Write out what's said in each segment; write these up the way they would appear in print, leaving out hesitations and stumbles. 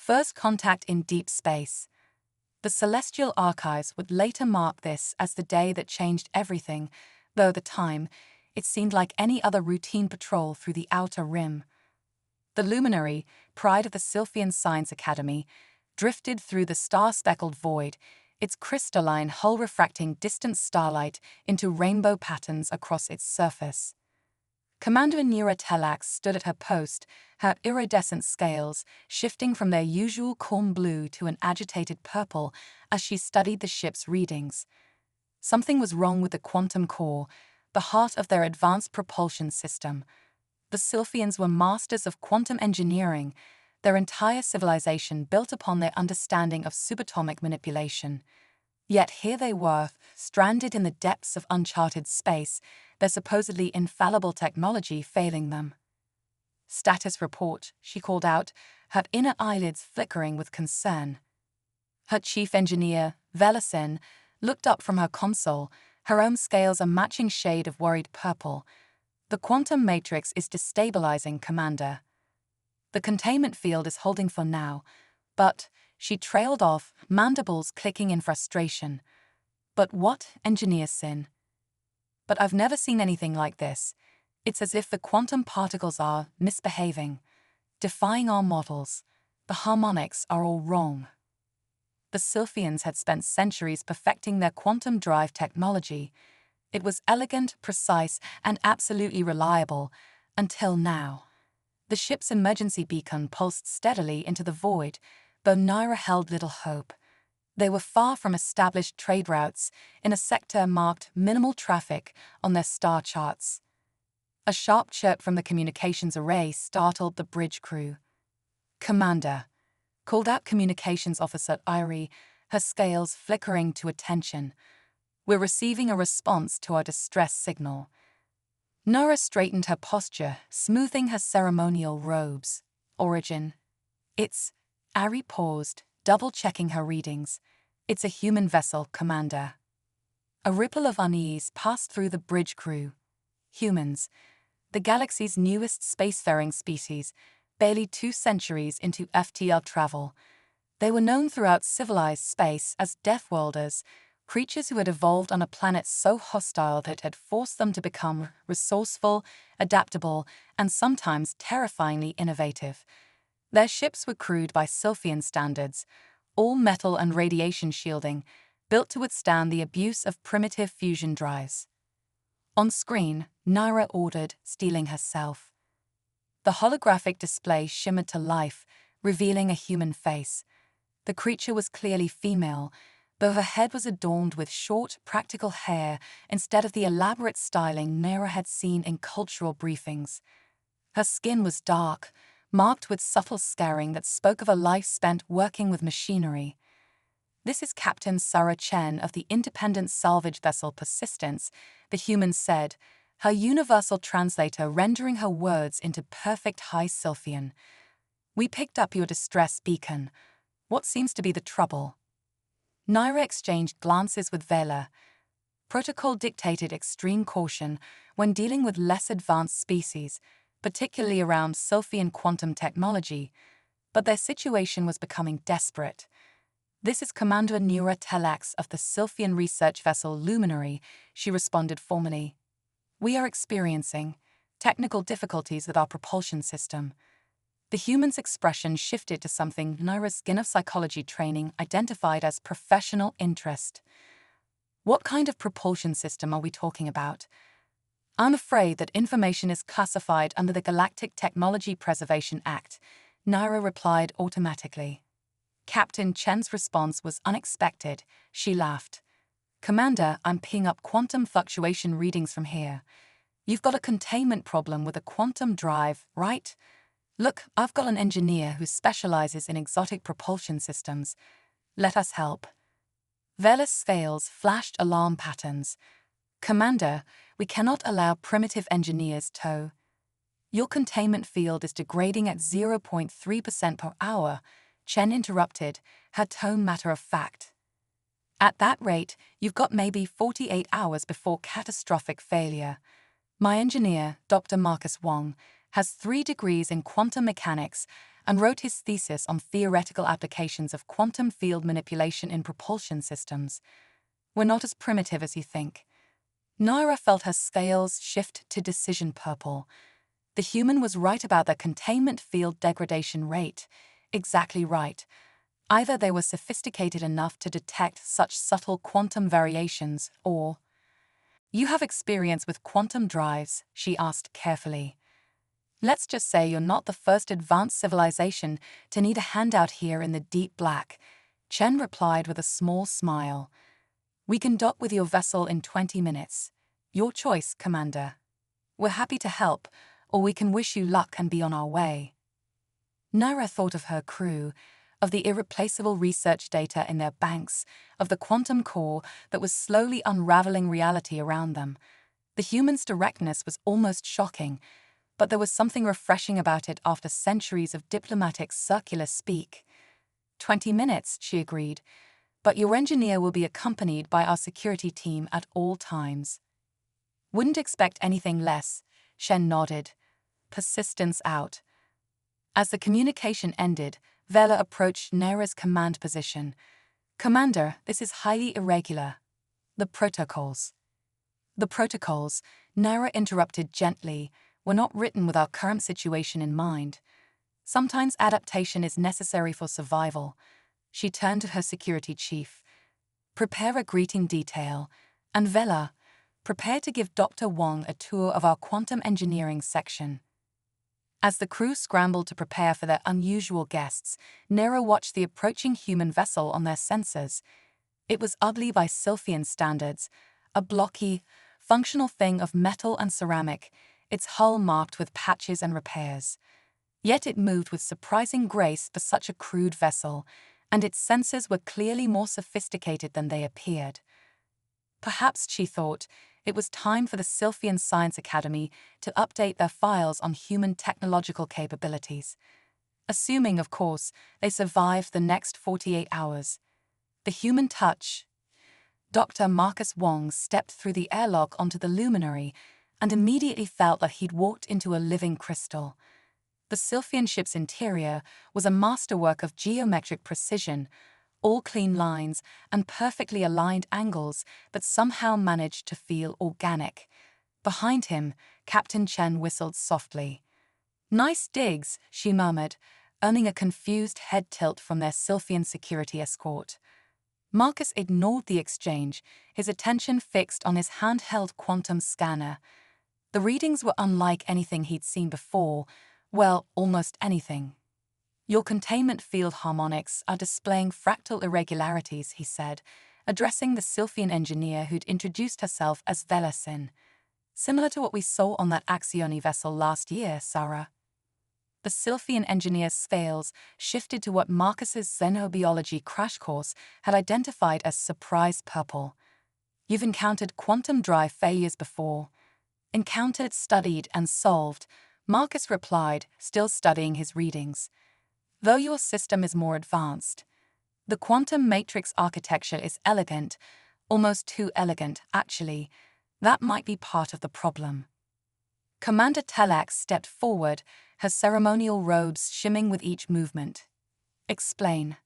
first contact in deep space. The celestial archives would later mark this as the day that changed everything, though at the time, it seemed like any other routine patrol through the outer rim. The luminary, pride of the Sylphian Science Academy, drifted through the star-speckled void, its crystalline hull refracting distant starlight into rainbow patterns across its surface. Commander Neura Telax stood at her post, her iridescent scales shifting from their usual calm blue to an agitated purple as she studied the ship's readings. Something was wrong with the quantum core, the heart of their advanced propulsion system. The Sylphians were masters of quantum engineering, their entire civilization built upon their understanding of subatomic manipulation. Yet here they were, stranded in the depths of uncharted space, their supposedly infallible technology failing them. "Status report," she called out, her inner eyelids flickering with concern. Her chief engineer, Velasin, looked up from her console, her own scales a matching shade of worried purple. "The quantum matrix is destabilizing, Commander. The containment field is holding for now, but..." She trailed off, mandibles clicking in frustration. "But what, Engineer Sin?" "But I've never seen anything like this. It's as if the quantum particles are misbehaving, defying our models. The harmonics are all wrong." The Sylphians had spent centuries perfecting their quantum drive technology. It was elegant, precise, and absolutely reliable, until now. The ship's emergency beacon pulsed steadily into the void, though Naira held little hope. They were far from established trade routes, in a sector marked minimal traffic on their star charts. A sharp chirp from the communications array startled the bridge crew. "Commander," called out Communications Officer Irie, her scales flickering to attention. "We're receiving a response to our distress signal." Nora straightened her posture, smoothing her ceremonial robes. "Origin." "It's..." Ari paused, double-checking her readings. "It's a human vessel, Commander." A ripple of unease passed through the bridge crew. Humans, the galaxy's newest spacefaring species, barely 2 centuries into FTL travel. They were known throughout civilized space as Deathworlders, creatures who had evolved on a planet so hostile that it had forced them to become resourceful, adaptable, and sometimes terrifyingly innovative. Their ships were crewed by Sylphian standards, all metal and radiation shielding, built to withstand the abuse of primitive fusion drives. On screen, Naira ordered, steeling herself. The holographic display shimmered to life, revealing a human face. The creature was clearly female, though her head was adorned with short, practical hair instead of the elaborate styling Naira had seen in cultural briefings. Her skin was dark, marked with subtle scarring that spoke of a life spent working with machinery. "This is Captain Sarah Chen of the independent salvage vessel Persistence," the human said, her universal translator rendering her words into perfect High Sylphian. "We picked up your distress beacon. What seems to be the trouble?" Naira exchanged glances with Vela. Protocol dictated extreme caution when dealing with less advanced species, particularly around Sylphian quantum technology, but their situation was becoming desperate. "This is Commander Neura Telax of the Sylphian research vessel Luminary," she responded formally. "We are experiencing technical difficulties with our propulsion system." The human's expression shifted to something Naira's skin of psychology training identified as professional interest. "What kind of propulsion system are we talking about?" "I'm afraid that information is classified under the Galactic Technology Preservation Act," Naira replied automatically. Captain Chen's response was unexpected. She laughed. "Commander, I'm picking up quantum fluctuation readings from here. You've got a containment problem with a quantum drive, right? Look, I've got an engineer who specializes in exotic propulsion systems. Let us help." Vela's scales flashed alarm patterns. "Commander, we cannot allow primitive engineers tow. Your containment field is degrading at 0.3% per hour," Chen interrupted, her tone matter-of-fact. "At that rate, you've got maybe 48 hours before catastrophic failure. My engineer, Dr. Marcus Wong, has 3 degrees in quantum mechanics and wrote his thesis on theoretical applications of quantum field manipulation in propulsion systems. We're not as primitive as you think. Naira felt her scales shift to decision purple. The human was right about the containment field degradation rate. Exactly right. Either they were sophisticated enough to detect such subtle quantum variations, or... You have experience with quantum drives, she asked carefully. Let's just say you're not the first advanced civilization to need a handout here in the deep black, Chen replied with a small smile. We can dock with your vessel in 20 minutes. Your choice, Commander. We're happy to help, or we can wish you luck and be on our way. Naira thought of her crew, of the irreplaceable research data in their banks, of the quantum core that was slowly unraveling reality around them. The human's directness was almost shocking, but there was something refreshing about it after centuries of diplomatic circular speak. 20 minutes, she agreed, but your engineer will be accompanied by our security team at all times. Wouldn't expect anything less, Shen nodded. Persistence out. As the communication ended, Vela approached Naira's command position. Commander, this is highly irregular. The protocols, Naira interrupted gently, were not written with our current situation in mind. Sometimes adaptation is necessary for survival. She turned to her security chief. Prepare a greeting detail. And Vela, prepare to give Dr. Wong a tour of our quantum engineering section. As the crew scrambled to prepare for their unusual guests, Naira watched the approaching human vessel on their sensors. It was ugly by Sylphian standards, a blocky, functional thing of metal and ceramic, its hull marked with patches and repairs. Yet it moved with surprising grace for such a crude vessel, and its sensors were clearly more sophisticated than they appeared. Perhaps, she thought, it was time for the Sylphian Science Academy to update their files on human technological capabilities. Assuming, of course, they survived the next 48 hours. The human touch. Dr. Marcus Wong stepped through the airlock onto the luminary and immediately felt that he'd walked into a living crystal. The Sylphian ship's interior was a masterwork of geometric precision, all clean lines and perfectly aligned angles that somehow managed to feel organic. Behind him, Captain Chen whistled softly. Nice digs, she murmured, earning a confused head tilt from their Sylphian security escort. Marcus ignored the exchange, his attention fixed on his handheld quantum scanner. The readings were unlike anything he'd seen before, well, almost anything. Your containment field harmonics are displaying fractal irregularities, he said, addressing the Sylphian engineer who'd introduced herself as Velasin. Similar to what we saw on that Axioni vessel last year, Sarah. The Sylphian engineer's scales shifted to what Marcus's xenobiology crash course had identified as surprise purple. You've encountered quantum drive failures before. Encountered, studied, and solved, Marcus replied, still studying his readings. Though your system is more advanced. The quantum matrix architecture is elegant, almost too elegant, actually. That might be part of the problem. Commander Telex stepped forward, her ceremonial robes shimming with each movement. Explain.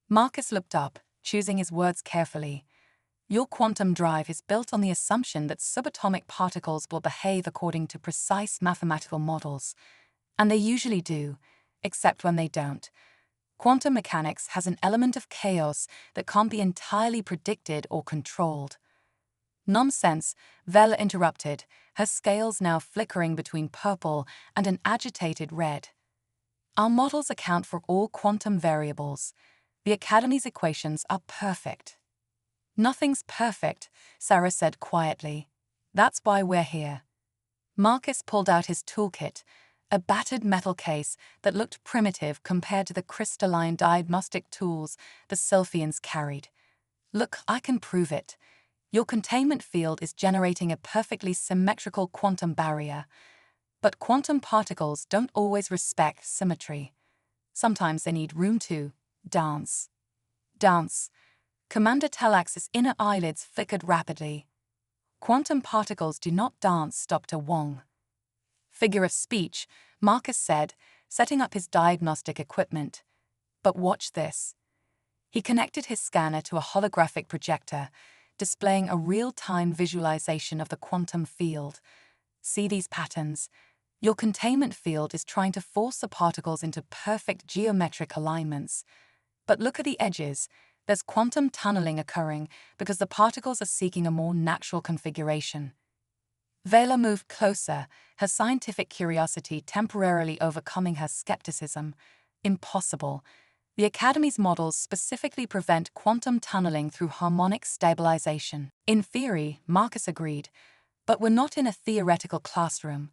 Marcus looked up, choosing his words carefully. Your quantum drive is built on the assumption that subatomic particles will behave according to precise mathematical models. And they usually do, except when they don't. Quantum mechanics has an element of chaos that can't be entirely predicted or controlled. Nonsense, Vela interrupted, her scales now flickering between purple and an agitated red. Our models account for all quantum variables. The Academy's equations are perfect. Nothing's perfect, Sarah said quietly. That's why we're here. Marcus pulled out his toolkit, a battered metal case that looked primitive compared to the crystalline diagnostic tools the Sylphians carried. Look, I can prove it. Your containment field is generating a perfectly symmetrical quantum barrier. But quantum particles don't always respect symmetry. Sometimes they need room to dance. Dance. Commander Talax's inner eyelids flickered rapidly. Quantum particles do not dance, Dr. Wong. Figure of speech, Marcus said, setting up his diagnostic equipment. But watch this. He connected his scanner to a holographic projector, displaying a real-time visualization of the quantum field. See these patterns? Your containment field is trying to force the particles into perfect geometric alignments. But look at the edges. There's quantum tunneling occurring because the particles are seeking a more natural configuration. Vela moved closer, her scientific curiosity temporarily overcoming her skepticism. Impossible. The Academy's models specifically prevent quantum tunneling through harmonic stabilization. In theory, Marcus agreed, but we're not in a theoretical classroom.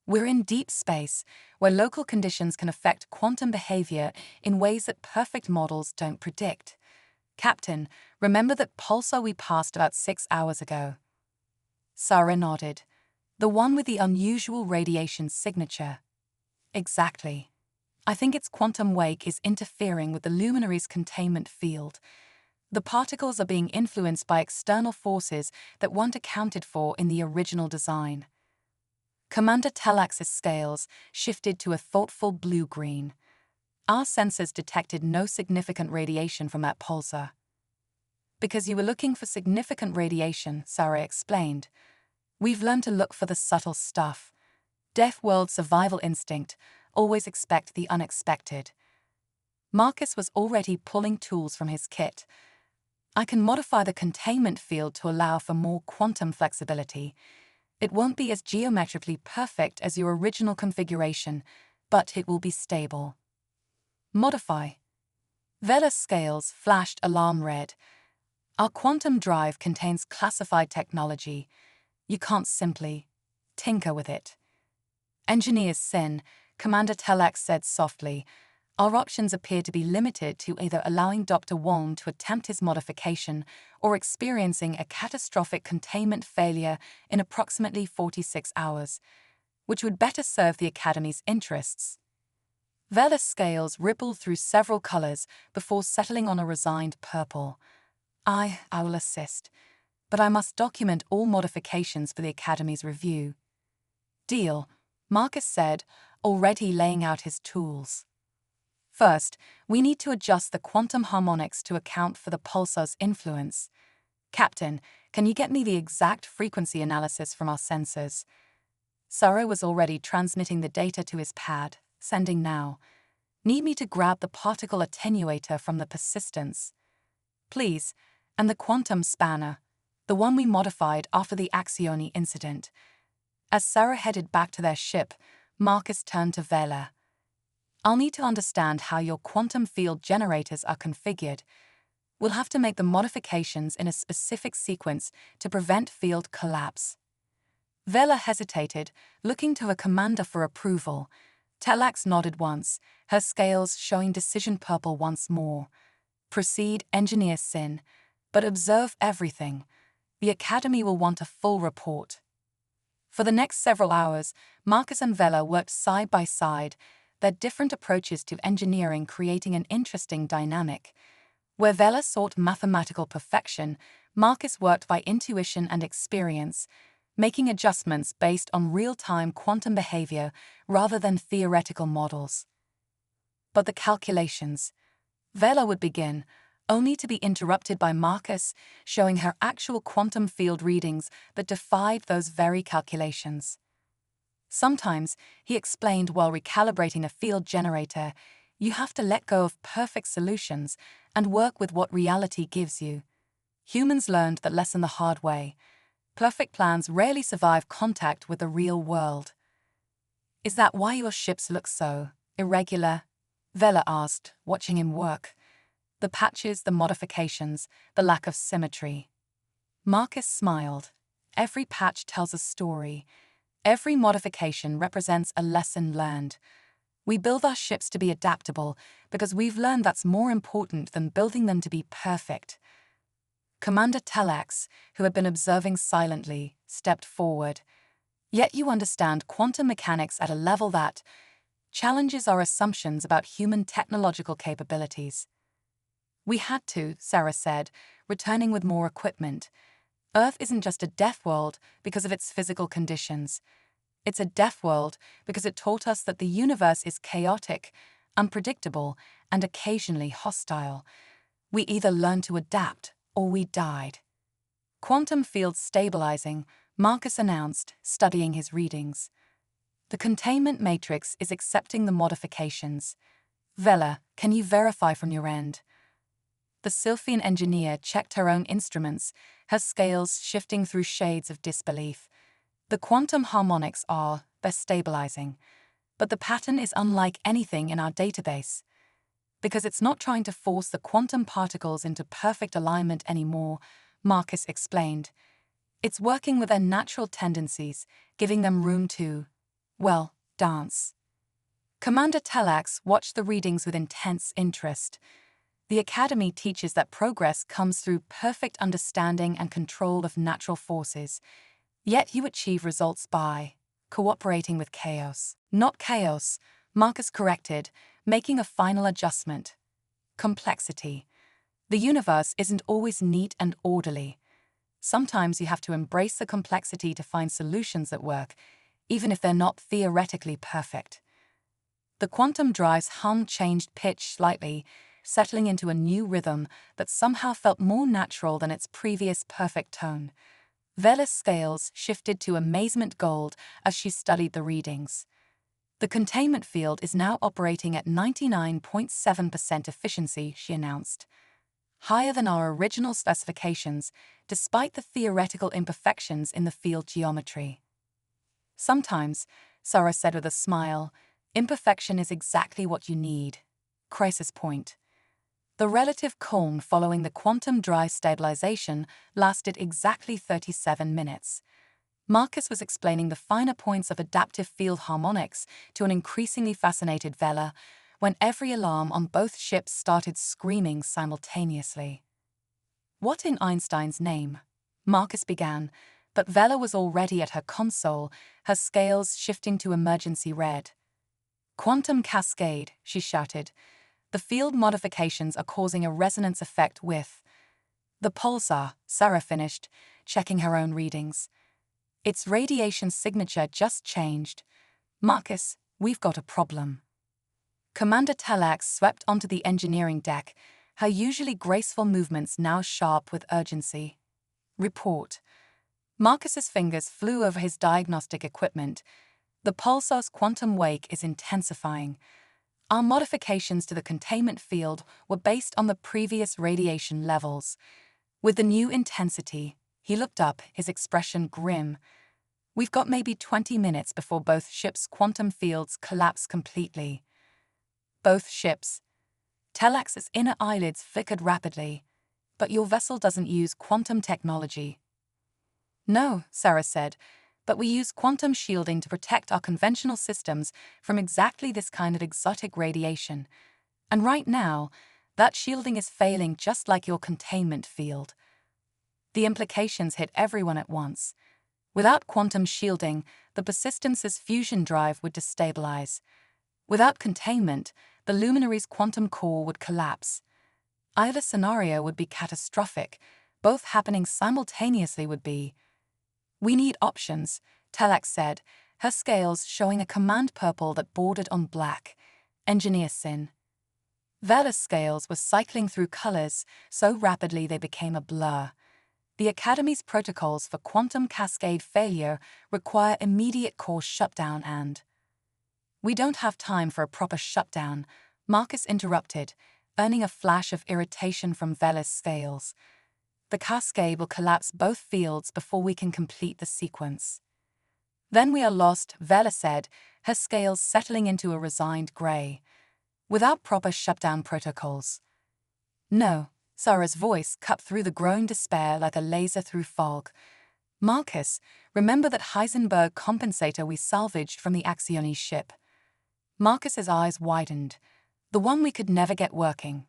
We're in deep space, where local conditions can affect quantum behavior in ways that perfect models don't predict. Captain, remember that pulsar we passed about 6 hours ago? Sarah nodded. The one with the unusual radiation signature. Exactly. I think its quantum wake is interfering with the luminary's containment field. The particles are being influenced by external forces that weren't accounted for in the original design. Commander Telax's scales shifted to a thoughtful blue-green. Our sensors detected no significant radiation from that pulsar. Because you were looking for significant radiation, Sarah explained. We've learned to look for the subtle stuff. Deaf world survival instinct, always expect the unexpected. Marcus was already pulling tools from his kit. I can modify the containment field to allow for more quantum flexibility. It won't be as geometrically perfect as your original configuration, but it will be stable. Modify. Vela's scales flashed alarm red. Our quantum drive contains classified technology. You can't simply tinker with it. Engineer's sin, Commander Telax said softly. Our options appear to be limited to either allowing Dr. Wong to attempt his modification or experiencing a catastrophic containment failure in approximately 46 hours, which would better serve the Academy's interests. Vela's scales rippled through several colors before settling on a resigned purple. I will assist, but I must document all modifications for the Academy's review. Deal, Marcus said, already laying out his tools. First, we need to adjust the quantum harmonics to account for the pulsar's influence. Captain, can you get me the exact frequency analysis from our sensors? Sarah was already transmitting the data to his pad, sending now. Need me to grab the particle attenuator from the persistence? Please, and the quantum spanner, the one we modified after the Axioni incident. As Sarah headed back to their ship, Marcus turned to Vela. I'll need to understand how your quantum field generators are configured. We'll have to make the modifications in a specific sequence to prevent field collapse. Vela hesitated, looking to her commander for approval. Telax nodded once, her scales showing decision purple once more. Proceed, Engineer Sin, but observe everything. The Academy will want a full report. For the next several hours, Marcus and Vela worked side by side, their different approaches to engineering creating an interesting dynamic. Where Vela sought mathematical perfection, Marcus worked by intuition and experience, making adjustments based on real-time quantum behavior rather than theoretical models. But the calculations. Vela would begin, only to be interrupted by Marcus, showing her actual quantum field readings that defied those very calculations. Sometimes, he explained while recalibrating a field generator, you have to let go of perfect solutions and work with what reality gives you. Humans learned that lesson the hard way. Perfect plans rarely survive contact with the real world. Is that why your ships look so irregular? Vela asked, watching him work. The patches, the modifications, the lack of symmetry. Marcus smiled. Every patch tells a story. Every modification represents a lesson learned. We build our ships to be adaptable because we've learned that's more important than building them to be perfect. Commander Telax, who had been observing silently, stepped forward. Yet you understand quantum mechanics at a level that challenges our assumptions about human technological capabilities. We had to, Sarah said, returning with more equipment. Earth isn't just a deaf world because of its physical conditions. It's a deaf world because it taught us that the universe is chaotic, unpredictable, and occasionally hostile. We either learned to adapt or we died. Quantum field stabilizing, Marcus announced, studying his readings. The containment matrix is accepting the modifications. Vela, can you verify from your end? The Sylphian engineer checked her own instruments, her scales shifting through shades of disbelief. The quantum harmonics they're stabilizing. But the pattern is unlike anything in our database. Because it's not trying to force the quantum particles into perfect alignment anymore, Marcus explained. It's working with their natural tendencies, giving them room to, dance. Commander Telex watched the readings with intense interest. The Academy teaches that progress comes through perfect understanding and control of natural forces, yet you achieve results by cooperating with chaos. Not chaos, Marcus corrected, making a final adjustment. Complexity. The universe isn't always neat and orderly. Sometimes you have to embrace the complexity to find solutions that work, even if they're not theoretically perfect. The quantum drive's hum changed pitch slightly, settling into a new rhythm that somehow felt more natural than its previous perfect tone. Vela's scales shifted to amazement gold as she studied the readings. The containment field is now operating at 99.7% efficiency, she announced. Higher than our original specifications, despite the theoretical imperfections in the field geometry. Sometimes, Sarah said with a smile, imperfection is exactly what you need. Crisis point. The relative calm following the quantum drive stabilization lasted exactly 37 minutes. Marcus was explaining the finer points of adaptive field harmonics to an increasingly fascinated Vela when every alarm on both ships started screaming simultaneously. What in Einstein's name? Marcus began, but Vela was already at her console, her scales shifting to emergency red. Quantum cascade, she shouted. The field modifications are causing a resonance effect with the pulsar, Sarah finished, checking her own readings. Its radiation signature just changed. Marcus, we've got a problem. Commander Telex swept onto the engineering deck, her usually graceful movements now sharp with urgency. Report. Marcus's fingers flew over his diagnostic equipment. The pulsar's quantum wake is intensifying. Our modifications to the containment field were based on the previous radiation levels. With the new intensity, he looked up, his expression grim. We've got maybe 20 minutes before both ships' quantum fields collapse completely. Both ships. Telex's inner eyelids flickered rapidly. But your vessel doesn't use quantum technology. No, Sarah said, but we use quantum shielding to protect our conventional systems from exactly this kind of exotic radiation. And right now, that shielding is failing just like your containment field. The implications hit everyone at once. Without quantum shielding, the Persistence's fusion drive would destabilize. Without containment, the Luminary's quantum core would collapse. Either scenario would be catastrophic. Both happening simultaneously would be. We need options, Telex said, her scales showing a command purple that bordered on black. Engineer Sin. Vela's scales were cycling through colors so rapidly they became a blur. The Academy's protocols for quantum cascade failure require immediate core shutdown and... We don't have time for a proper shutdown, Marcus interrupted, earning a flash of irritation from Vela's scales. The cascade will collapse both fields before we can complete the sequence. Then we are lost, Vela said, her scales settling into a resigned gray. Without proper shutdown protocols. No, Sarah's voice cut through the growing despair like a laser through fog. Marcus, remember that Heisenberg compensator we salvaged from the Axione ship. Marcus's eyes widened. The one we could never get working.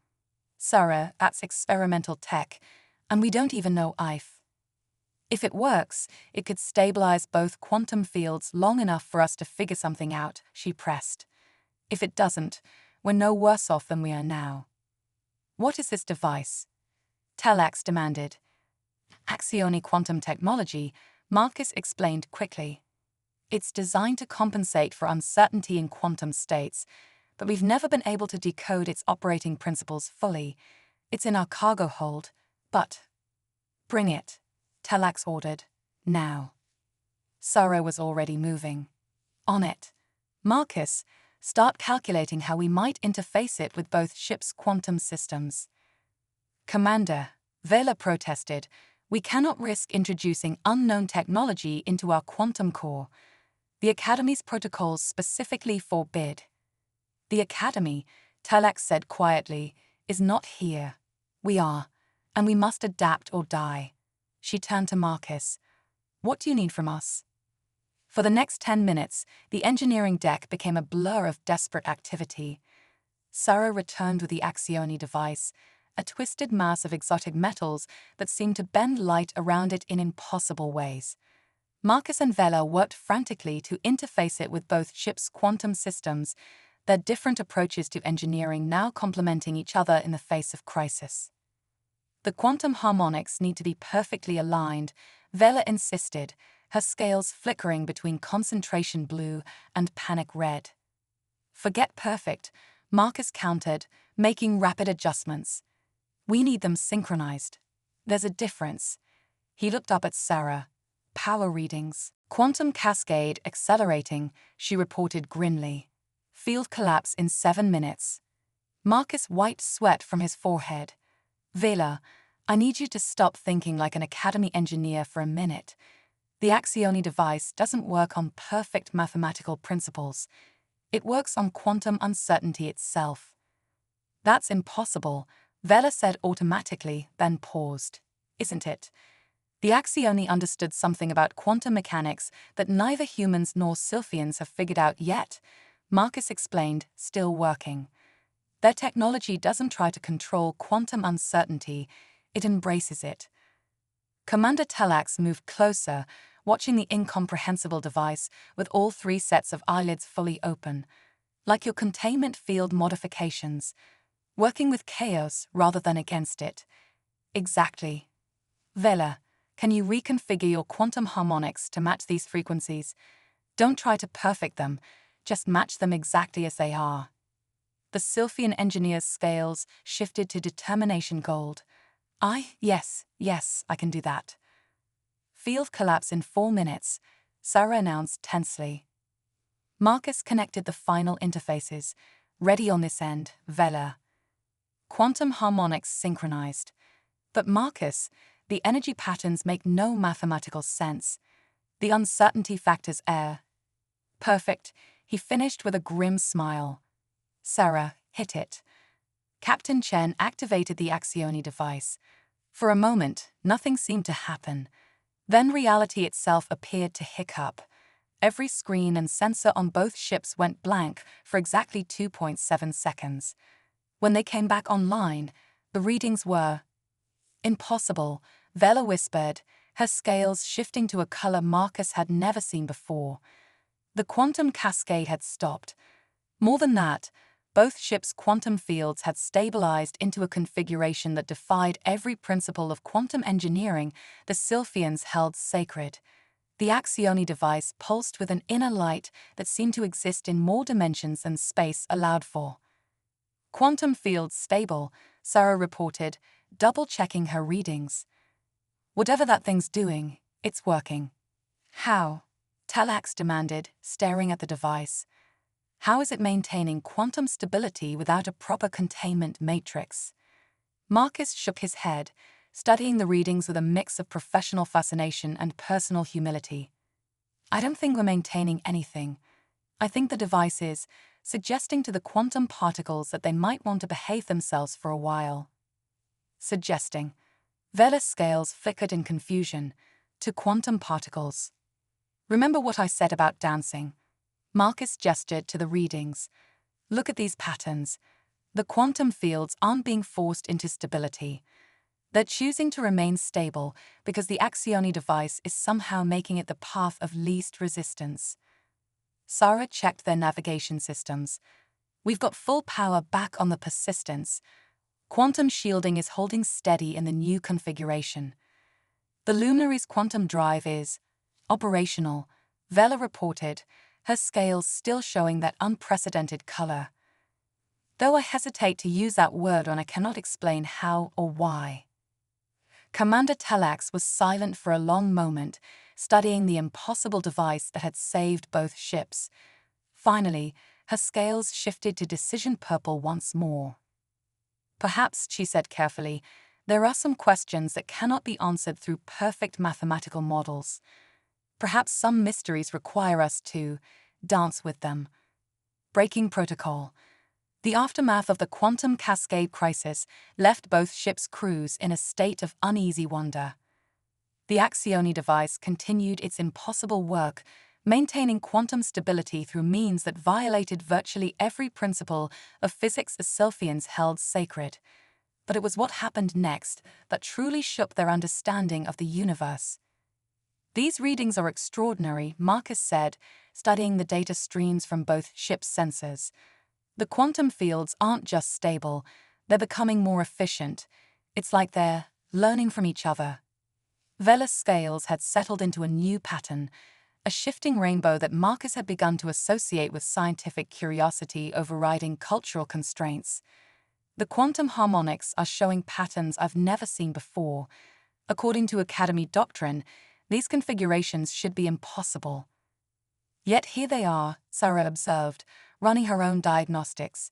Sarah, that's experimental tech, and we don't even know if it works, it could stabilize both quantum fields long enough for us to figure something out, she pressed. If it doesn't, we're no worse off than we are now. What is this device? Telex demanded. Axione quantum technology, Marcus explained quickly. It's designed to compensate for uncertainty in quantum states, but we've never been able to decode its operating principles fully. It's in our cargo hold, but... Bring it, Telex ordered. Now. Sarah was already moving. On it. Marcus, start calculating how we might interface it with both ships' quantum systems. Commander, Vela protested, we cannot risk introducing unknown technology into our quantum core. The Academy's protocols specifically forbid. The Academy, Telex said quietly, is not here. We are, and we must adapt or die. She turned to Marcus. What do you need from us? For the next 10 minutes, the engineering deck became a blur of desperate activity. Sarah returned with the Axioni device, a twisted mass of exotic metals that seemed to bend light around it in impossible ways. Marcus and Vela worked frantically to interface it with both ships' quantum systems, their different approaches to engineering now complementing each other in the face of crisis. The quantum harmonics need to be perfectly aligned, Vela insisted, her scales flickering between concentration blue and panic red. Forget perfect, Marcus countered, making rapid adjustments. We need them synchronized. There's a difference. He looked up at Sarah. Power readings. Quantum cascade accelerating, she reported grimly. Field collapse in 7 minutes. Marcus wiped sweat from his forehead. Vela, I need you to stop thinking like an Academy engineer for a minute. The Axioni device doesn't work on perfect mathematical principles. It works on quantum uncertainty itself. That's impossible, Vela said automatically, then paused. Isn't it? The Axioni understood something about quantum mechanics that neither humans nor Sylphians have figured out yet, Marcus explained, still working. Their technology doesn't try to control quantum uncertainty, it embraces it. Commander Telex moved closer, watching the incomprehensible device with all 3 sets of eyelids fully open. Like your containment field modifications, working with chaos rather than against it. Exactly. Vela, can you reconfigure your quantum harmonics to match these frequencies? Don't try to perfect them, just match them exactly as they are. The Sylphian engineer's scales shifted to determination gold. Yes, I can do that. Field collapse in 4 minutes, Sarah announced tensely. Marcus connected the final interfaces. Ready on this end, Vela. Quantum harmonics synchronized. But Marcus, the energy patterns make no mathematical sense. The uncertainty factors err. Perfect, he finished with a grim smile. Sarah, hit it. Captain Chen activated the Axioni device. For a moment, nothing seemed to happen. Then reality itself appeared to hiccup. Every screen and sensor on both ships went blank for exactly 2.7 seconds. When they came back online, the readings were impossible, Vela whispered, her scales shifting to a color Marcus had never seen before. The quantum cascade had stopped. More than that, both ships' quantum fields had stabilized into a configuration that defied every principle of quantum engineering the Sylphians held sacred. The Axioni device pulsed with an inner light that seemed to exist in more dimensions than space allowed for. Quantum fields stable, Sarah reported, double-checking her readings. Whatever that thing's doing, it's working. How? Telex demanded, staring at the device. How is it maintaining quantum stability without a proper containment matrix? Marcus shook his head, studying the readings with a mix of professional fascination and personal humility. I don't think we're maintaining anything. I think the device is suggesting to the quantum particles that they might want to behave themselves for a while. Suggesting. Vela's scales flickered in confusion. To quantum particles. Remember what I said about dancing? Marcus gestured to the readings. Look at these patterns. The quantum fields aren't being forced into stability. They're choosing to remain stable because the Axioni device is somehow making it the path of least resistance. Sarah checked their navigation systems. We've got full power back on the persistence. Quantum shielding is holding steady in the new configuration. The Luminary's quantum drive is operational, Vela reported, her scales still showing that unprecedented color. Though I hesitate to use that word when I cannot explain how or why. Commander Telex was silent for a long moment, studying the impossible device that had saved both ships. Finally, her scales shifted to decision purple once more. Perhaps, she said carefully, there are some questions that cannot be answered through perfect mathematical models. Perhaps some mysteries require us to dance with them. Breaking protocol. The aftermath of the quantum cascade crisis left both ships' crews in a state of uneasy wonder. The Axioni device continued its impossible work, maintaining quantum stability through means that violated virtually every principle of physics the Sylphians held sacred. But it was what happened next that truly shook their understanding of the universe. These readings are extraordinary, Marcus said, studying the data streams from both ships' sensors. The quantum fields aren't just stable, they're becoming more efficient. It's like they're learning from each other. Vela's scales had settled into a new pattern, a shifting rainbow that Marcus had begun to associate with scientific curiosity overriding cultural constraints. The quantum harmonics are showing patterns I've never seen before. According to Academy doctrine, these configurations should be impossible. Yet here they are, Sarah observed, running her own diagnostics,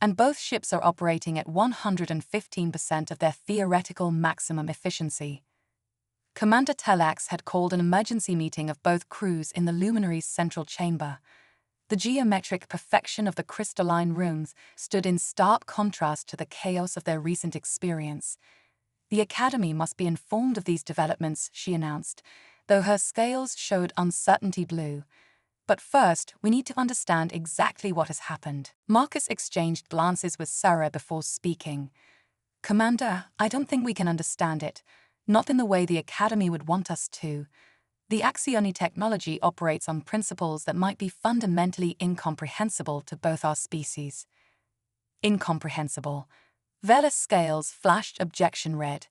and both ships are operating at 115% of their theoretical maximum efficiency. Commander Telex had called an emergency meeting of both crews in the luminary's central chamber. The geometric perfection of the crystalline rooms stood in stark contrast to the chaos of their recent experience. The Academy must be informed of these developments, she announced, though her scales showed uncertainty blue. But first, we need to understand exactly what has happened. Marcus exchanged glances with Sarah before speaking. Commander, I don't think we can understand it, not in the way the Academy would want us to. The Axioni technology operates on principles that might be fundamentally incomprehensible to both our species. Incomprehensible. Vela's scales flashed objection red.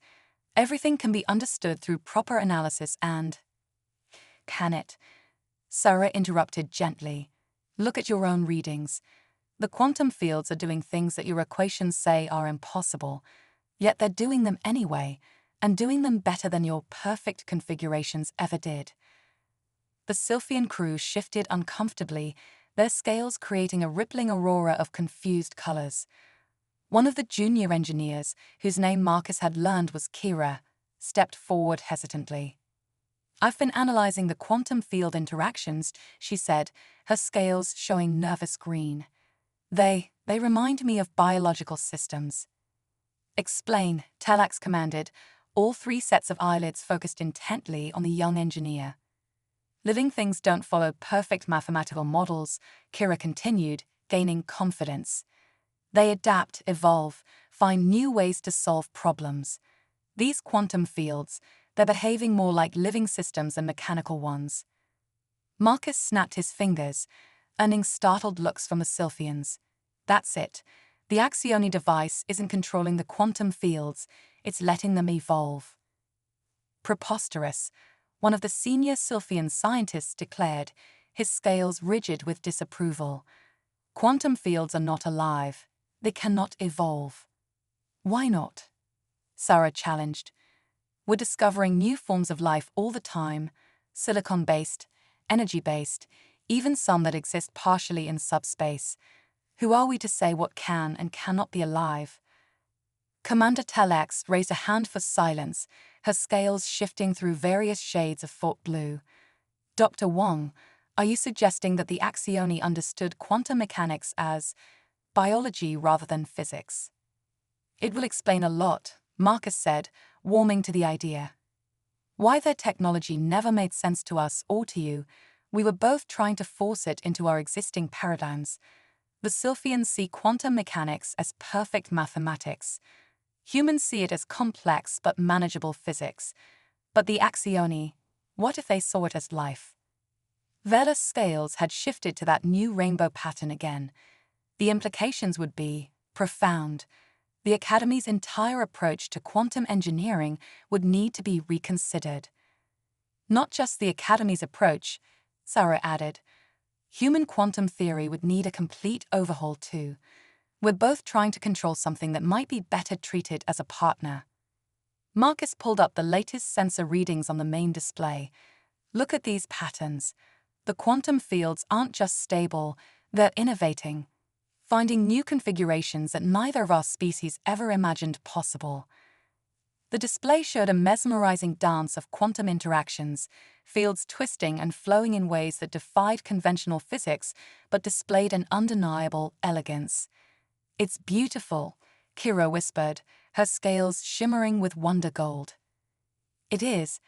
Everything can be understood through proper analysis and… Can it? Sarah interrupted gently. Look at your own readings. The quantum fields are doing things that your equations say are impossible, yet they're doing them anyway, and doing them better than your perfect configurations ever did. The Sylphian crew shifted uncomfortably, their scales creating a rippling aurora of confused colors. One of the junior engineers, whose name Marcus had learned was Kira, stepped forward hesitantly. I've been analyzing the quantum field interactions, she said, her scales showing nervous green. They remind me of biological systems. Explain, Telex commanded. All three sets of eyelids focused intently on the young engineer. Living things don't follow perfect mathematical models, Kira continued, gaining confidence. They adapt, evolve, find new ways to solve problems. These quantum fields, they're behaving more like living systems than mechanical ones. Marcus snapped his fingers, earning startled looks from the Sylphians. That's it. The Axioni device isn't controlling the quantum fields, it's letting them evolve. Preposterous, one of the senior Sylphian scientists declared, his scales rigid with disapproval. Quantum fields are not alive. They cannot evolve. Why not? Sarah challenged. We're discovering new forms of life all the time, silicon-based, energy-based, even some that exist partially in subspace. Who are we to say what can and cannot be alive? Commander Telex raised a hand for silence, her scales shifting through various shades of thought blue. Dr. Wong, are you suggesting that the Axioni understood quantum mechanics as biology rather than physics? It will explain a lot, Marcus said, warming to the idea. Why their technology never made sense to us or to you, we were both trying to force it into our existing paradigms. The Sylphians see quantum mechanics as perfect mathematics. Humans see it as complex but manageable physics. But the Axioni, what if they saw it as life? Vela's scales had shifted to that new rainbow pattern again. The implications would be profound. The Academy's entire approach to quantum engineering would need to be reconsidered. Not just the Academy's approach, Sarah added. Human quantum theory would need a complete overhaul too. We're both trying to control something that might be better treated as a partner. Marcus pulled up the latest sensor readings on the main display. Look at these patterns. The quantum fields aren't just stable, they're innovating, finding new configurations that neither of our species ever imagined possible. The display showed a mesmerizing dance of quantum interactions, fields twisting and flowing in ways that defied conventional physics but displayed an undeniable elegance. "It's beautiful," Kira whispered, her scales shimmering with wonder gold. "It is,"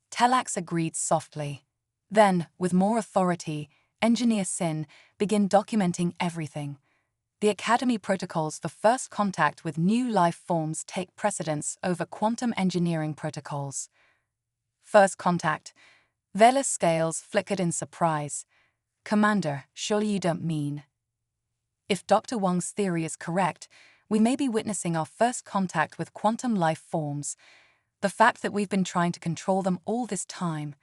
Telax agreed softly. Then, with more authority, Engineer Sin began documenting everything. The Academy protocols for first contact with new life forms take precedence over quantum engineering protocols. First contact. Vela's scales flickered in surprise. "Commander, surely you don't mean..." If Dr. Wang's theory is correct, we may be witnessing our first contact with quantum life forms. The fact that we've been trying to control them all this time.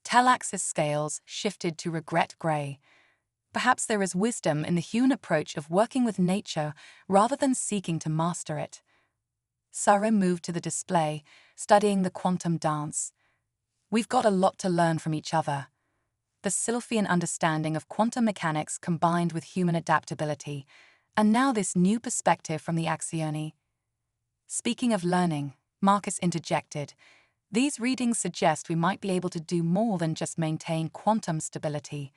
Talax's scales shifted to regret gray. Perhaps there is wisdom in the human approach of working with nature rather than seeking to master it. Sarah moved to the display, studying the quantum dance. "We've got a lot to learn from each other." The Sylphian understanding of quantum mechanics combined with human adaptability, and now this new perspective from the Axioni. "Speaking of learning," Marcus interjected, "these readings suggest we might be able to do more than just maintain quantum stability.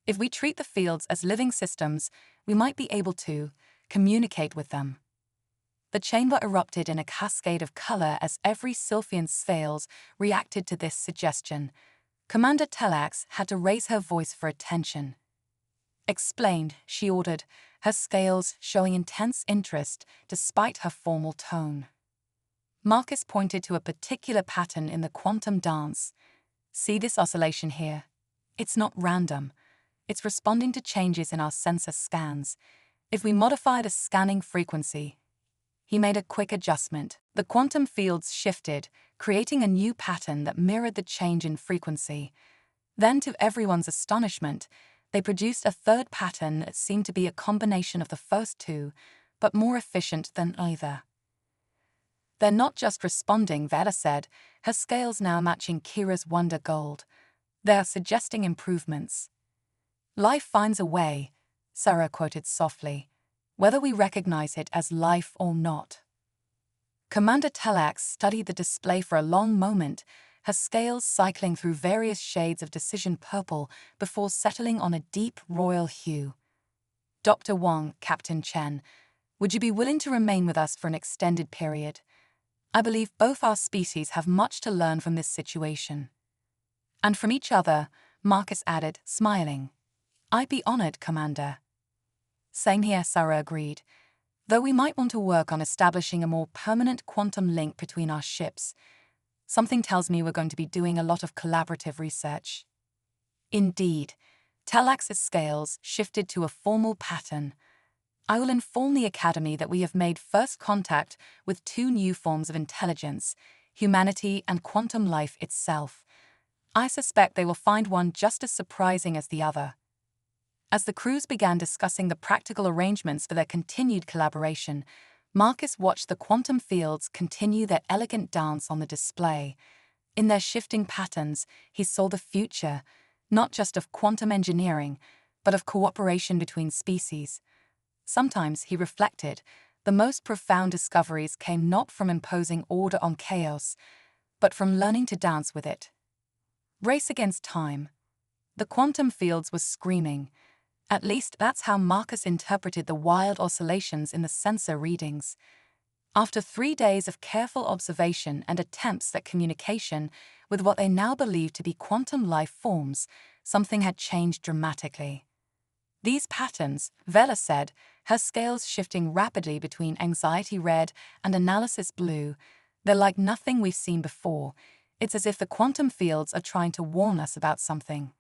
If we treat the fields as living systems, we might be able to communicate with them." The chamber erupted in a cascade of color as every Sylphian scales reacted to this suggestion. Commander Telax had to raise her voice for attention. "Explained," she ordered, her scales showing intense interest despite her formal tone. Marcus pointed to a particular pattern in the quantum dance. "See this oscillation here? It's not random. It's responding to changes in our sensor scans. If we modify the scanning frequency..." He made a quick adjustment. The quantum fields shifted, creating a new pattern that mirrored the change in frequency. Then, to everyone's astonishment, they produced a third pattern that seemed to be a combination of the first two, but more efficient than either. "They're not just responding," Vela said, her scales now matching Kira's wonder gold. "They are suggesting improvements." "Life finds a way," Sarah quoted softly, "whether we recognize it as life or not." Commander Telax studied the display for a long moment, her scales cycling through various shades of decision purple before settling on a deep royal hue. "Dr. Wang, Captain Chen, would you be willing to remain with us for an extended period? I believe both our species have much to learn from this situation." "And from each other," Marcus added, smiling. "I'd be honored, Commander." "Same here," Sarah agreed, "though we might want to work on establishing a more permanent quantum link between our ships. Something tells me we're going to be doing a lot of collaborative research." Indeed, Telax's scales shifted to a formal pattern. "I will inform the Academy that we have made first contact with two new forms of intelligence, humanity and quantum life itself. I suspect they will find one just as surprising as the other." As the crews began discussing the practical arrangements for their continued collaboration, Marcus watched the quantum fields continue their elegant dance on the display. In their shifting patterns, he saw the future, not just of quantum engineering, but of cooperation between species. Sometimes, he reflected, the most profound discoveries came not from imposing order on chaos, but from learning to dance with it. Race against time. The quantum fields were screaming. At least that's how Marcus interpreted the wild oscillations in the sensor readings. After 3 days of careful observation and attempts at communication with what they now believed to be quantum life forms, something had changed dramatically. "These patterns," Vela said, her scales shifting rapidly between anxiety red and analysis blue, "they're like nothing we've seen before. It's as if the quantum fields are trying to warn us about something."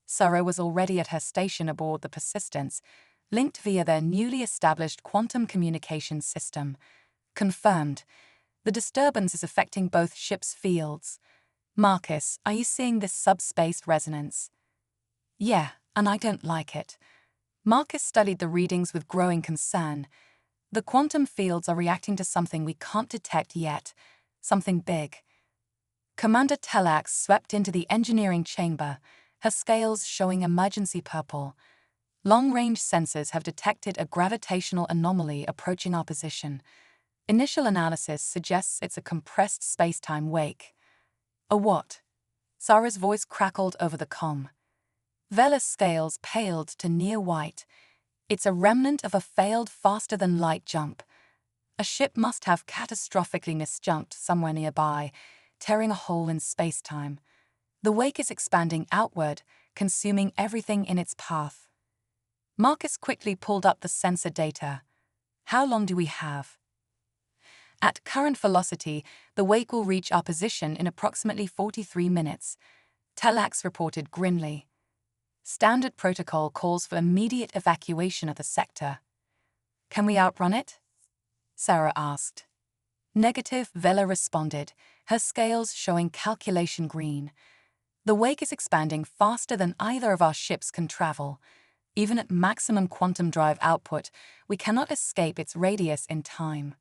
Sarah was already at her station aboard the Persistence, linked via their newly established quantum communication system. "Confirmed. The disturbance is affecting both ships' fields. Marcus, are you seeing this subspace resonance?" Yeah, and I don't like it. Marcus studied the readings with growing concern. The quantum fields are reacting to something we can't detect yet, something big. Commander Tellax swept into the engineering chamber, her scales showing emergency purple. Long-range sensors have detected a gravitational anomaly approaching our position. Initial analysis suggests it's a compressed space-time wake. A what? Sarah's voice crackled over the comm. Vela's scales paled to near white. It's a remnant of a failed faster-than-light jump. A ship must have catastrophically misjumped somewhere nearby, tearing a hole in space-time. The wake is expanding outward, consuming everything in its path. Marcus quickly pulled up the sensor data. How long do we have? At current velocity, the wake will reach our position in approximately 43 minutes, Tellax reported grimly. Standard protocol calls for immediate evacuation of the sector. Can we outrun it? Sarah asked. Negative, Vela responded, her scales showing calculation green. The wake is expanding faster than either of our ships can travel. Even at maximum quantum drive output, we cannot escape its radius in time.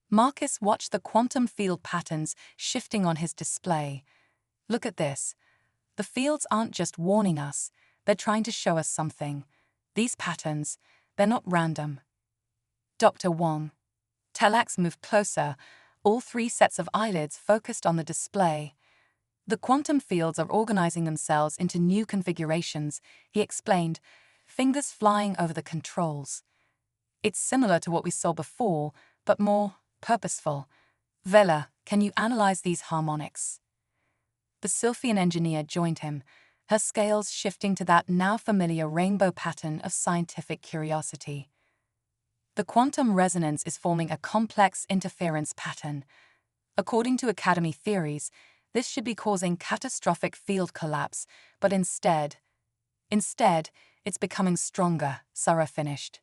Marcus watched the quantum field patterns shifting on his display. Look at this. The fields aren't just warning us, they're trying to show us something. These patterns, they're not random. Dr. Wong. Tellax moved closer, all three sets of eyelids focused on the display. The quantum fields are organizing themselves into new configurations, he explained, fingers flying over the controls. It's similar to what we saw before, but more purposeful. Vela, can you analyze these harmonics? The Sylphian engineer joined him, her scales shifting to that now familiar rainbow pattern of scientific curiosity. The quantum resonance is forming a complex interference pattern. According to Academy theories, this should be causing catastrophic field collapse, but instead, it's becoming stronger, Sarah finished.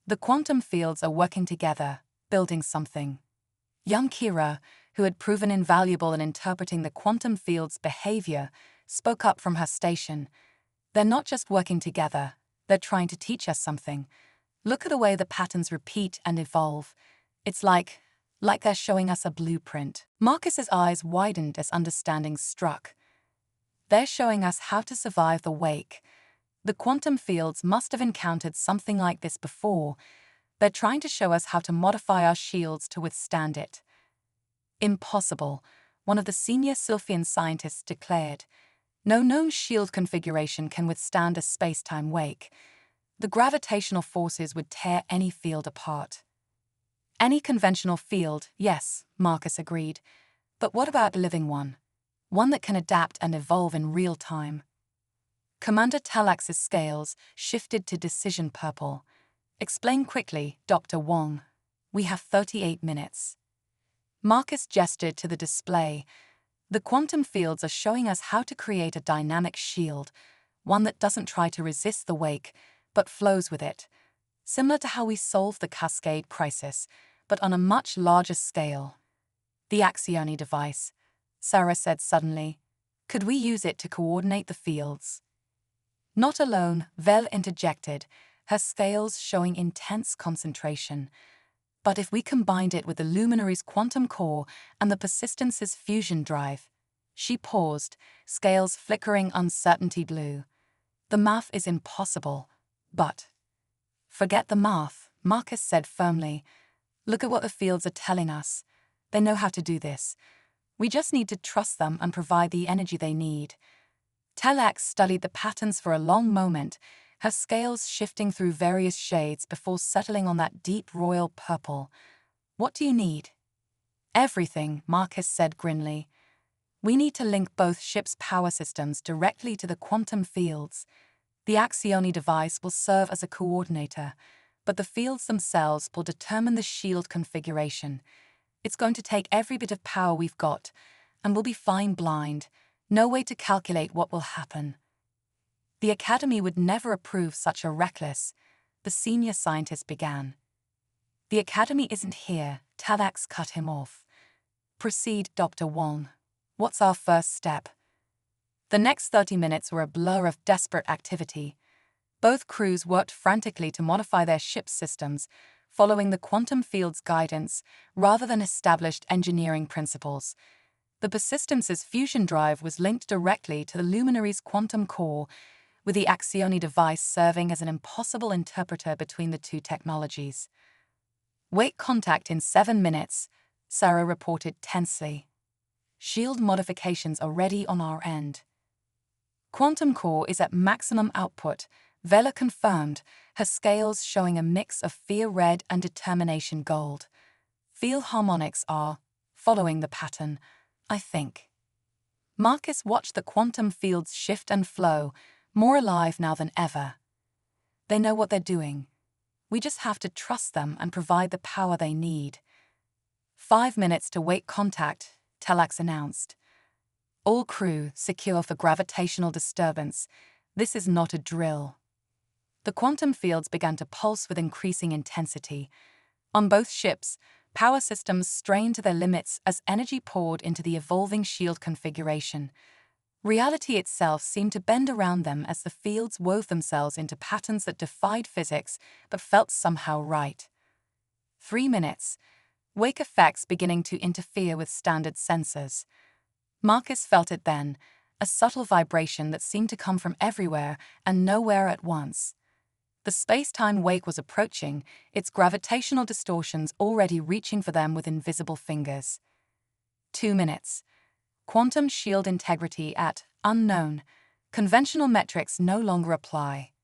The quantum fields are working together, building something. Young Kira, who had proven invaluable in interpreting the quantum field's behavior, spoke up from her station. They're not just working together, they're trying to teach us something. Look at the way the patterns repeat and evolve. It's like they're showing us a blueprint. Marcus's eyes widened as understanding struck. They're showing us how to survive the wake. The quantum fields must have encountered something like this before. They're trying to show us how to modify our shields to withstand it. Impossible, one of the senior Sylphian scientists declared. No known shield configuration can withstand a space-time wake. The gravitational forces would tear any field apart. Any conventional field, yes, Marcus agreed. But what about a living one? One that can adapt and evolve in real time. Commander Tellax's scales shifted to decision purple. Explain quickly, Dr. Wong. We have 38 minutes. Marcus gestured to the display. The quantum fields are showing us how to create a dynamic shield, one that doesn't try to resist the wake, but flows with it. Similar to how we solved the Cascade crisis, but on a much larger scale. The Axioni device, Sarah said suddenly. Could we use it to coordinate the fields? Not alone, Vel interjected, her scales showing intense concentration. But if we combined it with the Luminary's quantum core and the Persistence's fusion drive. She paused, scales flickering uncertainty blue. The math is impossible, but... Forget the math, Marcus said firmly. Look at what the fields are telling us. They know how to do this. We just need to trust them and provide the energy they need. Tellax studied the patterns for a long moment, her scales shifting through various shades before settling on that deep royal purple. What do you need? Everything, Marcus said grimly. We need to link both ships' power systems directly to the quantum fields. The Axioni device will serve as a coordinator, but the fields themselves will determine the shield configuration. It's going to take every bit of power we've got, and we'll be flying blind, no way to calculate what will happen. The Academy would never approve such a reckless, the senior scientist began. The Academy isn't here, Tellax cut him off. Proceed, Dr. Wong. What's our first step? The next 30 minutes were a blur of desperate activity. Both crews worked frantically to modify their ship's systems, following the quantum field's guidance rather than established engineering principles. The Persistence's fusion drive was linked directly to the Luminary's quantum core, with the Axioni device serving as an impossible interpreter between the two technologies. "Wake contact in 7 minutes," Sarah reported tensely. "Shield modifications are ready on our end." Quantum core is at maximum output, Vela confirmed, her scales showing a mix of fear red and determination gold. "Feel harmonics are following the pattern, I think." Marcus watched the quantum fields shift and flow, more alive now than ever. "They know what they're doing. We just have to trust them and provide the power they need." 5 minutes to wake contact, Telex announced. "All crew secure for gravitational disturbance. This is not a drill." The quantum fields began to pulse with increasing intensity. On both ships, power systems strained to their limits as energy poured into the evolving shield configuration. Reality itself seemed to bend around them as the fields wove themselves into patterns that defied physics but felt somehow right. 3 minutes. Wake effects beginning to interfere with standard sensors. Marcus felt it then, a subtle vibration that seemed to come from everywhere and nowhere at once. The space-time wake was approaching, its gravitational distortions already reaching for them with invisible fingers. 2 minutes. Quantum shield integrity at unknown. Conventional metrics no longer apply.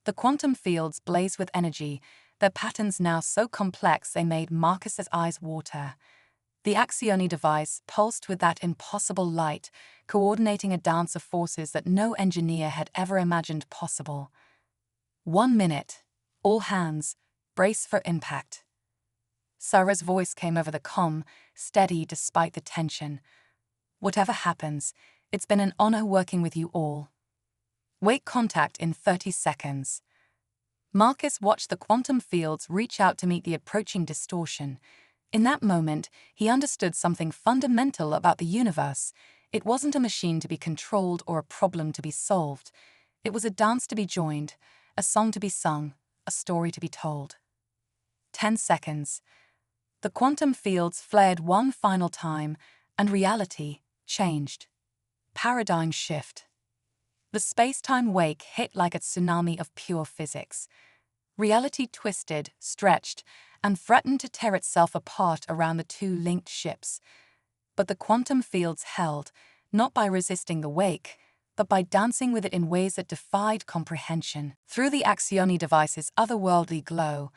The quantum fields blazed with energy, their patterns now so complex they made Marcus's eyes water. The Axioni device pulsed with that impossible light, coordinating a dance of forces that no engineer had ever imagined possible. 1 minute. All hands, brace for impact. Sarah's voice came over the comm, steady despite the tension. "Whatever happens, it's been an honor working with you all. Wake contact in 30 seconds." Marcus watched the quantum fields reach out to meet the approaching distortion. In that moment, he understood something fundamental about the universe. It wasn't a machine to be controlled or a problem to be solved. It was a dance to be joined, a song to be sung, a story to be told. 10 seconds. The quantum fields flared one final time, and reality changed. Paradigm shift. The space-time wake hit like a tsunami of pure physics. Reality twisted, stretched, and threatened to tear itself apart around the two linked ships. But the quantum fields held, not by resisting the wake, but by dancing with it in ways that defied comprehension. Through the Axioni device's otherworldly glow,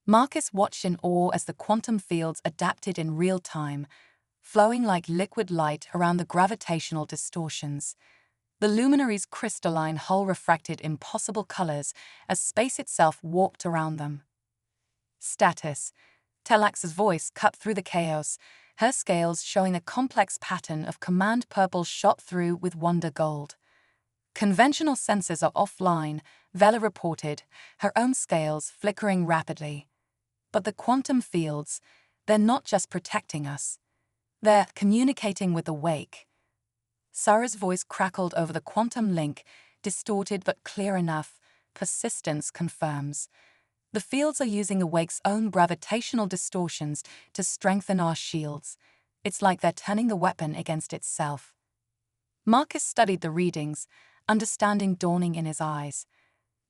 Marcus watched in awe as the quantum fields adapted in real time, flowing like liquid light around the gravitational distortions. The luminary's crystalline hull refracted impossible colors as space itself warped around them. "Status." Telax's voice cut through the chaos, her scales showing a complex pattern of command purple shot through with wonder gold. "Conventional sensors are offline," Vela reported, her own scales flickering rapidly. "But the quantum fields, they're not just protecting us. They're communicating with the wake." Sarah's voice crackled over the quantum link, distorted but clear enough. "Persistence confirms. The fields are using the wake's own gravitational distortions to strengthen our shields. It's like they're turning the weapon against itself." Marcus studied the readings, understanding dawning in his eyes.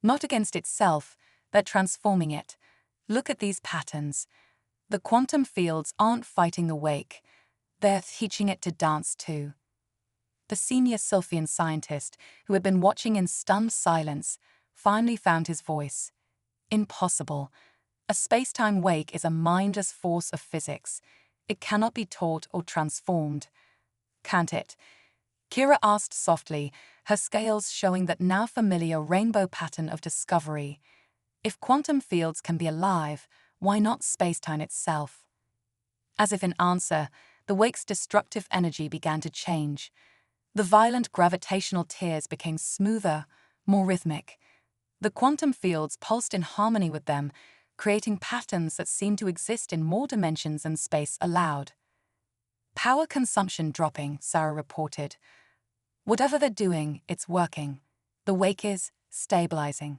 "Not against itself, they're transforming it. Look at these patterns. The quantum fields aren't fighting the wake. They're teaching it to dance too." The senior Sylphian scientist, who had been watching in stunned silence, finally found his voice. "Impossible. A space-time wake is a mindless force of physics. It cannot be taught or transformed." "Can't it?" Kira asked softly, her scales showing that now familiar rainbow pattern of discovery. "If quantum fields can be alive, why not space-time itself?" As if in answer, the wake's destructive energy began to change. The violent gravitational tears became smoother, more rhythmic. The quantum fields pulsed in harmony with them, creating patterns that seemed to exist in more dimensions than space allowed. "Power consumption dropping," Sarah reported. Whatever they're doing, it's working. The wake is stabilizing.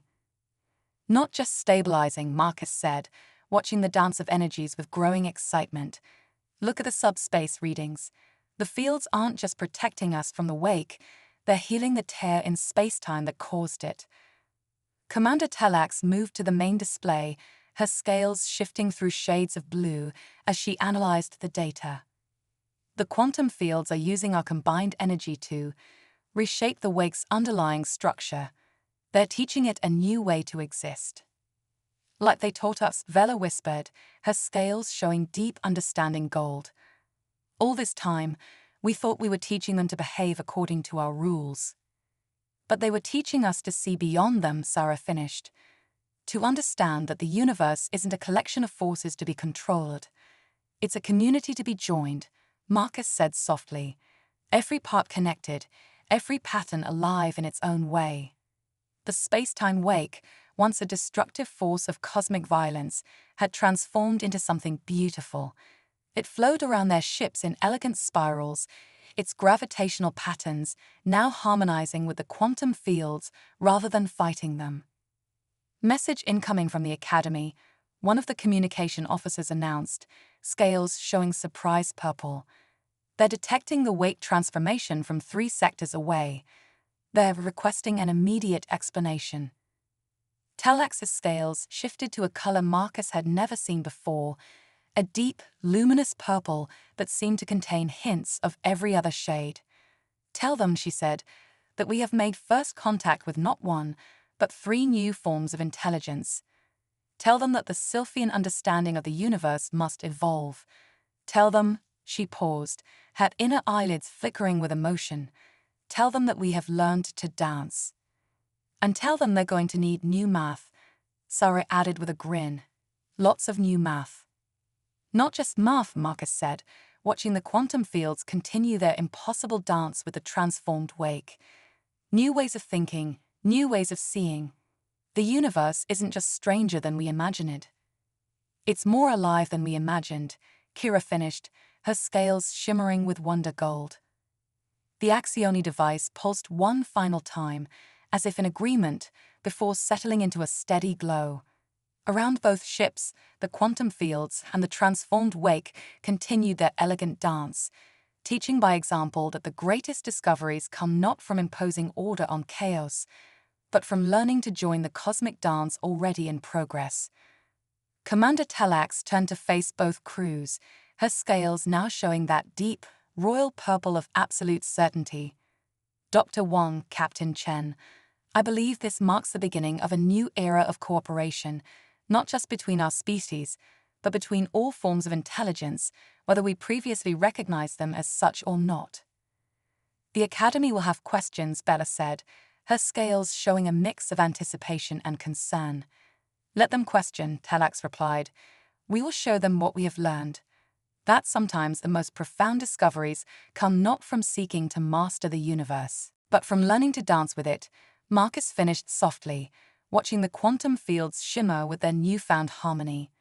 Not just stabilizing, Marcus said, watching the dance of energies with growing excitement. Look at the subspace readings. The fields aren't just protecting us from the wake, they're healing the tear in space-time that caused it. Commander Telex moved to the main display, her scales shifting through shades of blue as she analyzed the data. The quantum fields are using our combined energy to reshape the wake's underlying structure. They're teaching it a new way to exist. Like they taught us, Vela whispered, her scales showing deep understanding gold. All this time, we thought we were teaching them to behave according to our rules. But they were teaching us to see beyond them, Sarah finished. To understand that the universe isn't a collection of forces to be controlled. It's a community to be joined, Marcus said softly. Every part connected, every pattern alive in its own way. The space-time wake, once a destructive force of cosmic violence, had transformed into something beautiful. It flowed around their ships in elegant spirals, its gravitational patterns now harmonizing with the quantum fields rather than fighting them. Message incoming from the Academy, one of the communication officers announced, scales showing surprise purple. They're detecting the wake transformation from 3 sectors away. They're requesting an immediate explanation. Telex's scales shifted to a color Marcus had never seen before, a deep, luminous purple that seemed to contain hints of every other shade. Tell them, she said, that we have made first contact with not 1, but 3 new forms of intelligence. Tell them that the Sylphian understanding of the universe must evolve. Tell them, she paused, her inner eyelids flickering with emotion. Tell them that we have learned to dance. And tell them they're going to need new math, Sarah added with a grin. Lots of new math. Not just math, Marcus said, watching the quantum fields continue their impossible dance with the transformed wake. New ways of thinking, new ways of seeing. The universe isn't just stranger than we imagined it. It's more alive than we imagined, Kira finished, her scales shimmering with wonder gold. The Axioni device pulsed one final time, as if in agreement, before settling into a steady glow. Around both ships, the quantum fields and the transformed wake continued their elegant dance, teaching by example that the greatest discoveries come not from imposing order on chaos, but from learning to join the cosmic dance already in progress. Commander Telex turned to face both crews, her scales now showing that deep, royal purple of absolute certainty. Dr. Wang, Captain Chen, I believe this marks the beginning of a new era of cooperation, not just between our species, but between all forms of intelligence, whether we previously recognized them as such or not. The Academy will have questions, Bella said, her scales showing a mix of anticipation and concern. Let them question, Telex replied. We will show them what we have learned. That sometimes the most profound discoveries come not from seeking to master the universe, but from learning to dance with it, Marcus finished softly, watching the quantum fields shimmer with their newfound harmony.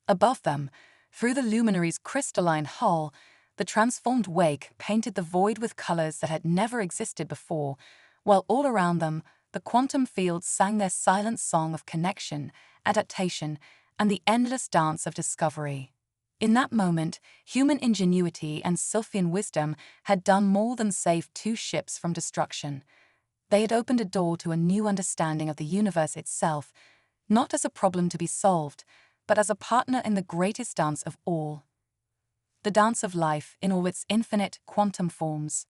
Above them, through the luminary's crystalline hull, the transformed wake painted the void with colors that had never existed before, while all around them, the quantum fields sang their silent song of connection, adaptation, and the endless dance of discovery. In that moment, human ingenuity and Sylphian wisdom had done more than save 2 ships from destruction. They had opened a door to a new understanding of the universe itself, not as a problem to be solved, but as a partner in the greatest dance of all. The dance of life in all its infinite quantum forms.